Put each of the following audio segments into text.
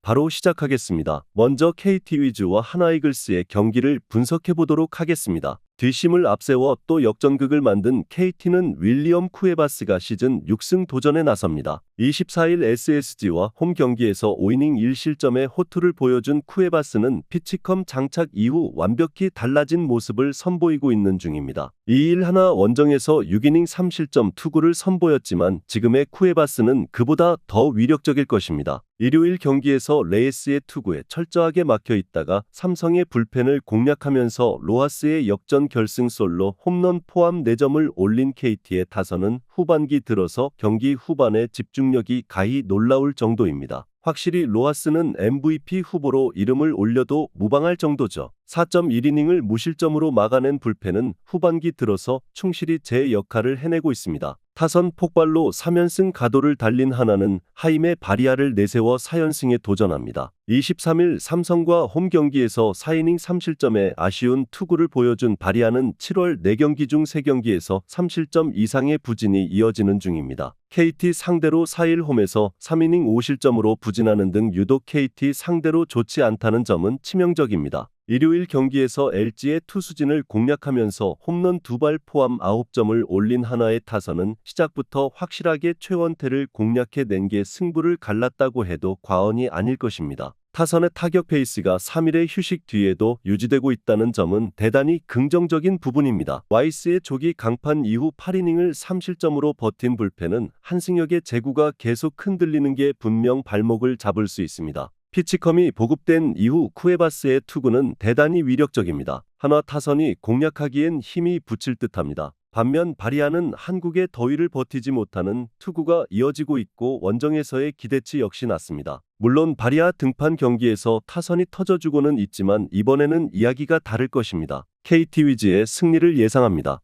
바로 시작하겠습니다. 먼저 KT 위즈와 하나이글스의 경기를 분석해 보도록 하겠습니다. 뒷심을 앞세워 또 역전극을 만든 KT는 윌리엄 쿠에바스가 시즌 6승 도전에 나섭니다. 24일 SSG와 홈 경기에서 5이닝 1실점의 호투를 보여준 쿠에바스는 피치컴 장착 이후 완벽히 달라진 모습을 선보이고 있는 중입니다. 2일 하나 원정에서 6이닝 3실점 투구를 선보였지만 지금의 쿠에바스는 그보다 더 위력적일 것입니다. 일요일 경기에서 레이스의 투구에 철저하게 막혀 있다가 삼성의 불펜을 공략하면서 로하스의 역전 결승솔로 홈런 포함 4점을 올린 KT의 타선은 후반기 들어서 경기 후반에 집중력이 가히 놀라울 정도입니다. 확실히 로하스는 MVP 후보로 이름을 올려도 무방할 정도죠. 4.1이닝을 무실점으로 막아낸 불펜은 후반기 들어서 충실히 제 역할을 해내고 있습니다. 타선 폭발로 3연승 가도를 달린 하나는 하임의 바리아를 내세워 4연승에 도전합니다. 23일 삼성과 홈 경기에서 4이닝 3실점의 아쉬운 투구를 보여준 바리아는 7월 4경기 중 3경기에서 3실점 이상의 부진이 이어지는 중입니다. KT 상대로 4일 홈에서 3이닝 5실점으로 부진하는 등 유독 KT 상대로 좋지 않다는 점은 치명적입니다. 일요일 경기에서 LG의 투수진을 공략하면서 홈런 2발 포함 9점을 올린 하나의 타선은 시작부터 확실하게 최원태를 공략해낸 게 승부를 갈랐다고 해도 과언이 아닐 것입니다. 타선의 타격 페이스가 3일의 휴식 뒤에도 유지되고 있다는 점은 대단히 긍정적인 부분입니다. 와이스의 조기 강판 이후 8이닝을 3실점으로 버틴 불펜은 한승혁의 제구가 계속 흔들리는 게 분명 발목을 잡을 수 있습니다. 피치컴이 보급된 이후 쿠에바스의 투구는 대단히 위력적입니다. 한화 타선이 공략하기엔 힘이 붙일 듯합니다. 반면 바리아는 한국의 더위를 버티지 못하는 투구가 이어지고 있고 원정에서의 기대치 역시 낮습니다. 물론 바리아 등판 경기에서 타선이 터져주고는 있지만 이번에는 이야기가 다를 것입니다. KT 위즈의 승리를 예상합니다.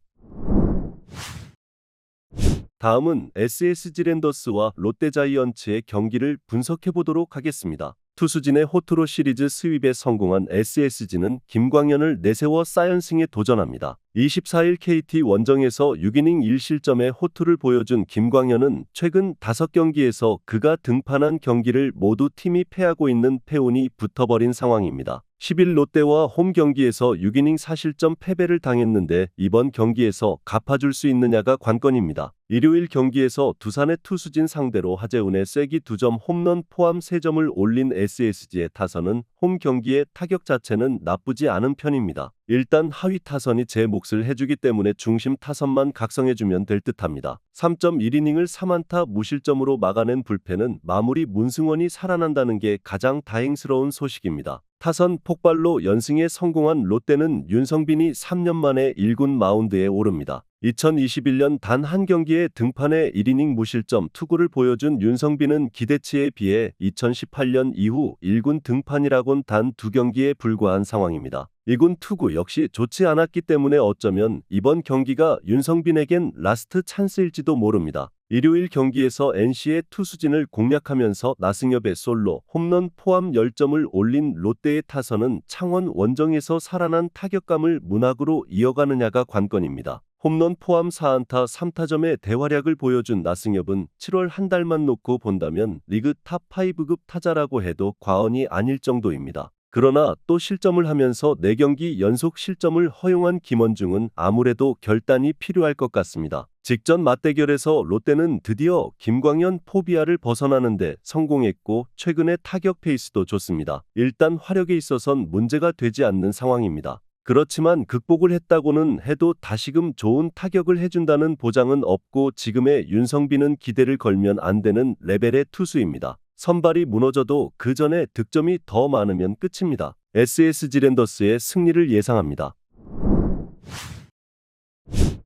다음은 SSG 랜더스와 롯데자이언츠의 경기를 분석해보도록 하겠습니다. 투수진의 호투로 시리즈 스윕에 성공한 SSG는 김광현을 내세워 4연승에 도전합니다. 24일 KT 원정에서 6이닝 1실점의 호투를 보여준 김광현은 최근 5경기에서 그가 등판한 경기를 모두 팀이 패하고 있는 패운이 붙어버린 상황입니다. 10일 롯데와 홈 경기에서 6이닝 4실점 패배를 당했는데 이번 경기에서 갚아줄 수 있느냐가 관건입니다. 일요일 경기에서 두산의 투수진 상대로 하재훈의 쐐기 2점 홈런 포함 3점을 올린 SSG의 타선은 홈 경기의 타격 자체는 나쁘지 않은 편입니다. 일단 하위 타선이 제 몫을 해주기 때문에 중심 타선만 각성해주면 될 듯합니다. 3.1이닝을 3안타 무실점으로 막아낸 불펜은 마무리 문승원이 살아난다는 게 가장 다행스러운 소식입니다. 타선 폭발로 연승에 성공한 롯데는 윤성빈이 3년 만에 1군 마운드에 오릅니다. 2021년 단 한 경기에 등판에 1이닝 무실점 투구를 보여준 윤성빈은 기대치에 비해 2018년 이후 1군 등판이라곤 단 2경기에 불과한 상황입니다. 2군 투구 역시 좋지 않았기 때문에 어쩌면 이번 경기가 윤성빈에겐 라스트 찬스일지도 모릅니다. 일요일 경기에서 NC의 투수진을 공략하면서 나승엽의 솔로, 홈런 포함 10점을 올린 롯데의 타선은 창원 원정에서 살아난 타격감을 문학으로 이어가느냐가 관건입니다. 홈런 포함 4안타 3타점의 대활약을 보여준 나승엽은 7월 한 달만 놓고 본다면 리그 탑5급 타자라고 해도 과언이 아닐 정도입니다. 그러나 또 실점을 하면서 4경기 연속 실점을 허용한 김원중은 아무래도 결단이 필요할 것 같습니다. 직전 맞대결에서 롯데는 드디어 김광현 포비아를 벗어나는데 성공했고 최근의 타격 페이스도 좋습니다. 일단 화력에 있어선 문제가 되지 않는 상황입니다. 그렇지만 극복을 했다고는 해도 다시금 좋은 타격을 해준다는 보장은 없고 지금의 윤성빈은 기대를 걸면 안 되는 레벨의 투수입니다. 선발이 무너져도 그 전에 득점이 더 많으면 끝입니다. SSG 랜더스의 승리를 예상합니다.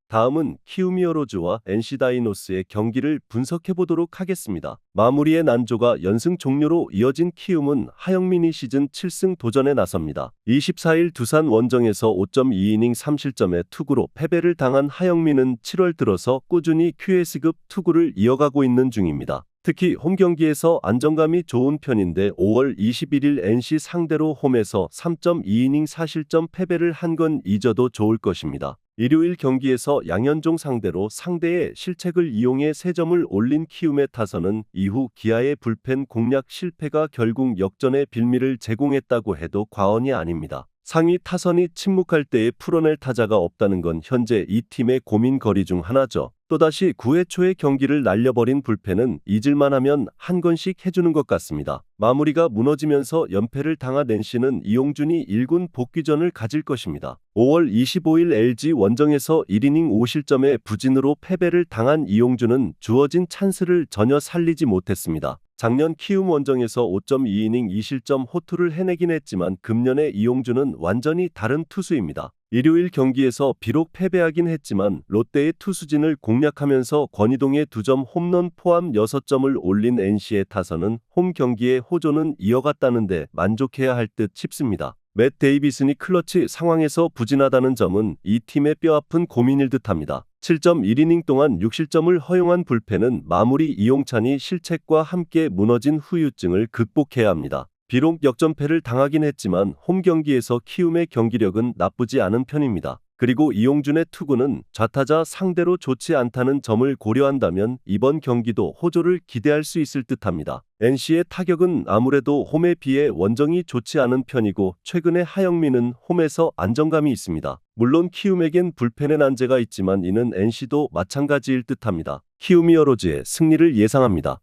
다음은 키움 히어로즈와 NC 다이노스의 경기를 분석해보도록 하겠습니다. 마무리의 난조가 연승 종료로 이어진 키움은 하영민이 시즌 7승 도전에 나섭니다. 24일 두산 원정에서 5.2이닝 3실점의 투구로 패배를 당한 하영민은 7월 들어서 꾸준히 QS급 투구를 이어가고 있는 중입니다. 특히 홈 경기에서 안정감이 좋은 편인데 5월 21일 NC 상대로 홈에서 3.2이닝 4실점 패배를 한 건 잊어도 좋을 것입니다. 일요일 경기에서 양현종 상대로 상대의 실책을 이용해 3점을 올린 키움의 타선은 이후 기아의 불펜 공략 실패가 결국 역전의 빌미를 제공했다고 해도 과언이 아닙니다. 상위 타선이 침묵할 때에 풀어낼 타자가 없다는 건 현재 이 팀의 고민거리 중 하나죠. 또다시 9회 초에 경기를 날려버린 불펜은 잊을만 하면 한 건씩 해주는 것 같습니다. 마무리가 무너지면서 연패를 당한 NC는 이용준이 1군 복귀전을 가질 것입니다. 5월 25일 LG 원정에서 1이닝 5실점의 부진으로 패배를 당한 이용준은 주어진 찬스를 전혀 살리지 못했습니다. 작년 키움 원정에서 5.2이닝 2실점 호투를 해내긴 했지만 금년의 이용준은 완전히 다른 투수입니다. 일요일 경기에서 비록 패배하긴 했지만 롯데의 투수진을 공략하면서 권희동의 2점 홈런 포함 6점을 올린 NC의 타선은 홈 경기의 호조는 이어갔다는데 만족해야 할 듯 싶습니다. 맷 데이비슨이 클러치 상황에서 부진하다는 점은 이 팀의 뼈아픈 고민일 듯합니다. 7.1이닝 동안 6실점을 허용한 불펜은 마무리 이용찬이 실책과 함께 무너진 후유증을 극복해야 합니다. 비록 역전패를 당하긴 했지만 홈 경기에서 키움의 경기력은 나쁘지 않은 편입니다. 그리고 이용준의 투구는 좌타자 상대로 좋지 않다는 점을 고려한다면 이번 경기도 호조를 기대할 수 있을 듯합니다. NC의 타격은 아무래도 홈에 비해 원정이 좋지 않은 편이고 최근에 하영민은 홈에서 안정감이 있습니다. 물론 키움에겐 불펜의 난제가 있지만 이는 NC도 마찬가지일 듯합니다. 키움 히어로즈의 승리를 예상합니다.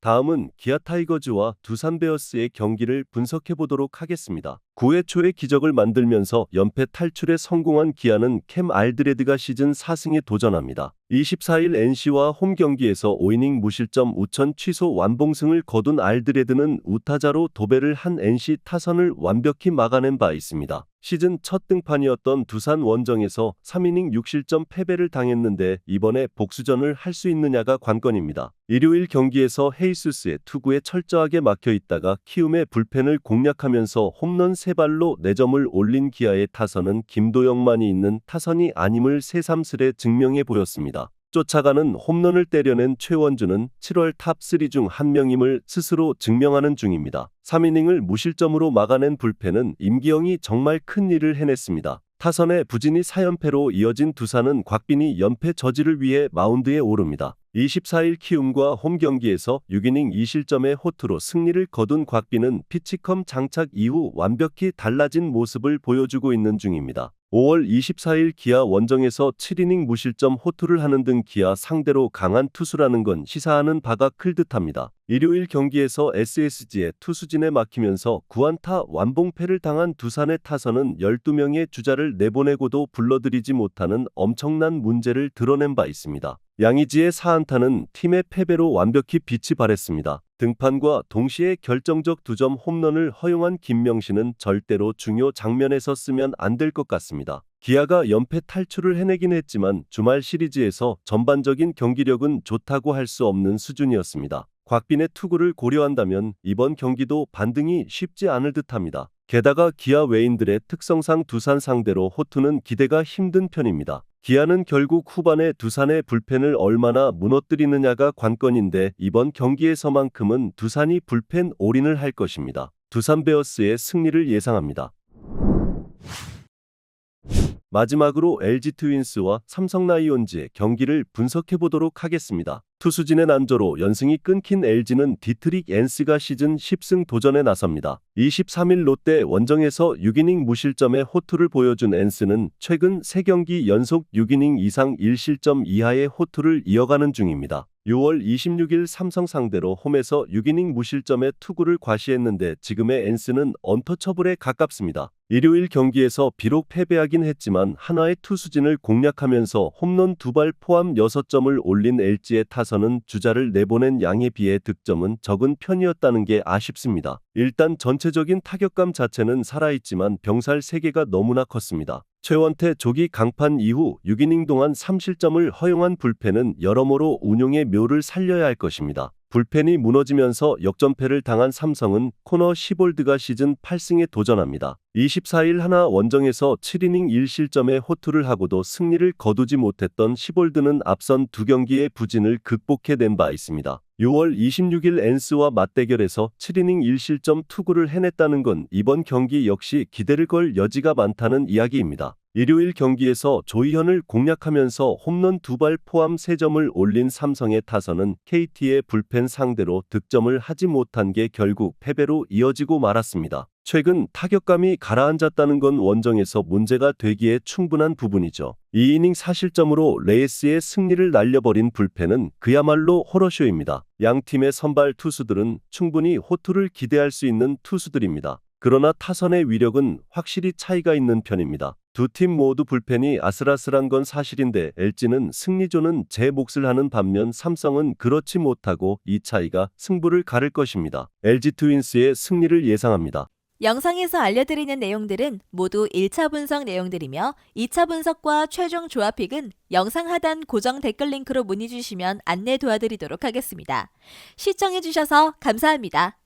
다음은 기아 타이거즈와 두산 베어스의 경기를 분석해보도록 하겠습니다. 9회 초에 기적을 만들면서 연패 탈출에 성공한 기아는 캠 알드레드가 시즌 4승에 도전합니다. 24일 NC와 홈 경기에서 5이닝 무실점 우천 취소 완봉승을 거둔 알드레드는 우타자로 도배를 한 NC 타선을 완벽히 막아낸 바 있습니다. 시즌 첫 등판이었던 두산 원정에서 3이닝 6실점 패배를 당했는데 이번에 복수전을 할 수 있느냐가 관건입니다. 일요일 경기에서 헤이수스의 투구에 철저하게 막혀 있다가 키움의 불펜을 공략하면서 홈런 3발로 4점을 올린 기아의 타선은 김도영만이 있는 타선이 아님을 새삼스레 증명해 보였습니다. 쫓아가는 홈런을 때려낸 최원주는 7월 탑3 중 한 명임을 스스로 증명하는 중입니다. 3이닝을 무실점으로 막아낸 불펜은 임기영이 정말 큰 일을 해냈습니다. 타선의 부진이 4연패로 이어진 두산은 곽빈이 연패 저지를 위해 마운드에 오릅니다. 24일 키움과 홈 경기에서 6이닝 2실점의 호투로 승리를 거둔 곽빈은 피치컴 장착 이후 완벽히 달라진 모습을 보여주고 있는 중입니다. 5월 24일 기아 원정에서 7이닝 무실점 호투를 하는 등 기아 상대로 강한 투수라는 건 시사하는 바가 클 듯합니다. 일요일 경기에서 SSG의 투수진에 막히면서 9안타 완봉패를 당한 두산의 타선은 12명의 주자를 내보내고도 불러들이지 못하는 엄청난 문제를 드러낸 바 있습니다. 양의지의 4안타는 팀의 패배로 완벽히 빛이 발했습니다. 등판과 동시에 결정적 2점 홈런을 허용한 김명신은 절대로 중요 장면에서 쓰면 안 될 것 같습니다. 기아가 연패 탈출을 해내긴 했지만 주말 시리즈에서 전반적인 경기력은 좋다고 할 수 없는 수준이었습니다. 곽빈의 투구를 고려한다면 이번 경기도 반등이 쉽지 않을 듯합니다. 게다가 기아 외인들의 특성상 두산 상대로 호투는 기대가 힘든 편입니다. 기아는 결국 후반에 두산의 불펜을 얼마나 무너뜨리느냐가 관건인데 이번 경기에서만큼은 두산이 불펜 올인을 할 것입니다. 두산 베어스의 승리를 예상합니다. 마지막으로 LG 트윈스와 삼성 라이온즈의 경기를 분석해보도록 하겠습니다. 투수진의 난조로 연승이 끊긴 LG는 디트릭 앤스가 시즌 10승 도전에 나섭니다. 23일 롯데 원정에서 6이닝 무실점의 호투를 보여준 앤스는 최근 3경기 연속 6이닝 이상 1실점 이하의 호투를 이어가는 중입니다. 6월 26일 삼성 상대로 홈에서 6이닝 무실점의 투구를 과시했는데 지금의 앤스는 언터처블에 가깝습니다. 일요일 경기에서 비록 패배하긴 했지만 한화의 투수진을 공략하면서 홈런 2발 포함 6점을 올린 LG의 타선은 주자를 내보낸 양에 비해 득점은 적은 편이었다는 게 아쉽습니다. 일단 전체적인 타격감 자체는 살아있지만 병살 3개가 너무나 컸습니다. 최원태 조기 강판 이후 6이닝 동안 3실점을 허용한 불펜은 여러모로 운용의 묘를 살려야 할 것입니다. 불펜이 무너지면서 역전패를 당한 삼성은 코너 시볼드가 시즌 8승에 도전합니다. 24일 하나 원정에서 7이닝 1실점의 호투를 하고도 승리를 거두지 못했던 시볼드는 앞선 두 경기의 부진을 극복해낸 바 있습니다. 6월 26일 엔스와 맞대결에서 7이닝 1실점 투구를 해냈다는 건 이번 경기 역시 기대를 걸 여지가 많다는 이야기입니다. 일요일 경기에서 조이현을 공략하면서 홈런 2발 포함 3점을 올린 삼성의 타선은 KT의 불펜 상대로 득점을 하지 못한 게 결국 패배로 이어지고 말았습니다. 최근 타격감이 가라앉았다는 건 원정에서 문제가 되기에 충분한 부분이죠. 2이닝 4실점으로 레이스의 승리를 날려버린 불펜은 그야말로 호러쇼입니다. 양 팀의 선발 투수들은 충분히 호투를 기대할 수 있는 투수들입니다. 그러나 타선의 위력은 확실히 차이가 있는 편입니다. 두 팀 모두 불펜이 아슬아슬한 건 사실인데 LG는 승리조는 제 몫을 하는 반면 삼성은 그렇지 못하고 이 차이가 승부를 가를 것입니다. LG 트윈스의 승리를 예상합니다. 영상에서 알려드리는 내용들은 모두 1차 분석 내용들이며 2차 분석과 최종 조합픽은 영상 하단 고정 댓글 링크로 문의 주시면 안내 도와드리도록 하겠습니다. 시청해주셔서 감사합니다.